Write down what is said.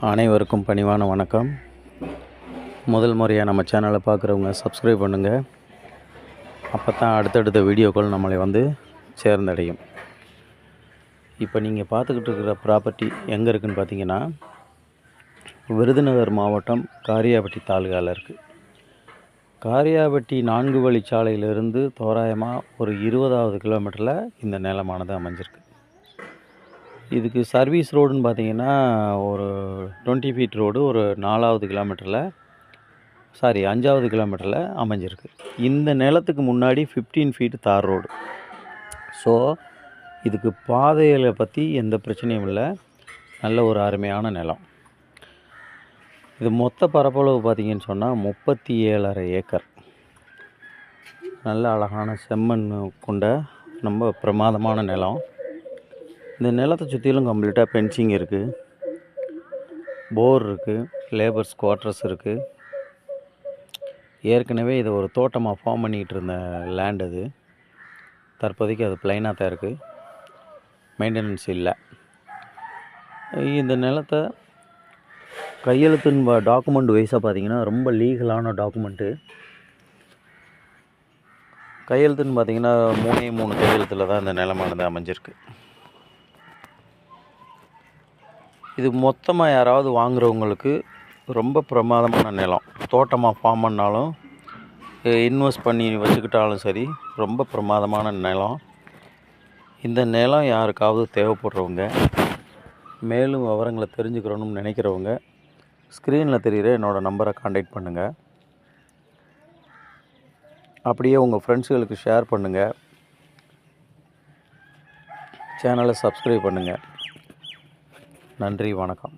அனைவருக்கும் பணிவான வணக்கம். முதல் முறையாக நம்ம சேனலை பார்க்குறவங்க சப்ஸ்கிரைப் பண்ணுங்கள். அப்போ தான் அடுத்தடுத்த வீடியோக்கள் நம்மளை சேர்ந்தடையும். இப்போ நீங்கள் பார்த்துக்கிட்டு இருக்கிற ப்ராப்பர்ட்டி எங்கே இருக்குதுன்னு பார்த்தீங்கன்னா, விருதுநகர் மாவட்டம் காரியாபட்டி தாலுகாவில் இருக்குது. காரியாபட்டி 4 வழிச்சாலையிலிருந்து தோராயமாக ஒரு 20வது கிலோமீட்டரில் இந்த நிலமானது அமைஞ்சிருக்கு. இதுக்கு சர்வீஸ் ரோடுன்னு பார்த்தீங்கன்னா ஒரு 20 ஃபீட் ரோடு ஒரு 4வது கிலோமீட்டரில் 5வது கிலோமீட்டரில் அமைஞ்சிருக்கு. இந்த நிலத்துக்கு முன்னாடி 15 ஃபீட் தார் ரோடு. ஸோ இதுக்கு பாதைகளை பற்றி எந்த பிரச்சனையும் இல்லை. நல்ல ஒரு அருமையான நிலம். இது மொத்த பரப்பளவு பார்த்திங்கன்னு சொன்னால் 37.5 ஏக்கர். நல்ல அழகான செம்மண் கொண்ட ரொம்ப பிரமாதமான நிலம். இந்த நிலத்தை சுற்றிலும் கம்ப்ளீட்டாக பென்சிங் இருக்குது, போர் இருக்குது, லேபர்ஸ் குவார்ட்டர்ஸ் இருக்குது. ஏற்கனவே இதை ஒரு தோட்டமாக ஃபார்ம் பண்ணிக்கிட்டு இருந்த லேண்ட் அது. தற்போதைக்கு அது பிளைனாக தான் இருக்குது, மெயின்டெனன்ஸ் இல்லை. இந்த நிலத்தை கையெழுத்துன்னு டாக்குமெண்ட் வைஸாக பார்த்திங்கன்னா ரொம்ப லீகலான டாக்குமெண்ட்டு. கையெழுத்துன்னு பார்த்திங்கன்னா 3 கையெழுத்தில் தான் இந்த நிலமானது அமைஞ்சிருக்கு. இது மொத்தமாக யாராவது வாங்குகிறவங்களுக்கு ரொம்ப பிரமாதமான நிலம். தோட்டமாக ஃபார்ம் பண்ணாலும் இன்வெஸ்ட் பண்ணி வச்சுக்கிட்டாலும் சரி, ரொம்ப பிரமாதமான நிலம். இந்த நிலம் யாருக்காவது தேவைப்படுறவங்க, மேலும் விவரங்களை தெரிஞ்சுக்கிறோன்னு நினைக்கிறவங்க ஸ்க்ரீனில் தெரிகிற என்னோடய நம்பரை கான்டாக்ட் பண்ணுங்கள். அப்படியே உங்கள் ஃப்ரெண்ட்ஸுகளுக்கு ஷேர் பண்ணுங்கள். சேனலை சப்ஸ்கிரைப் பண்ணுங்கள். நன்றி, வணக்கம்.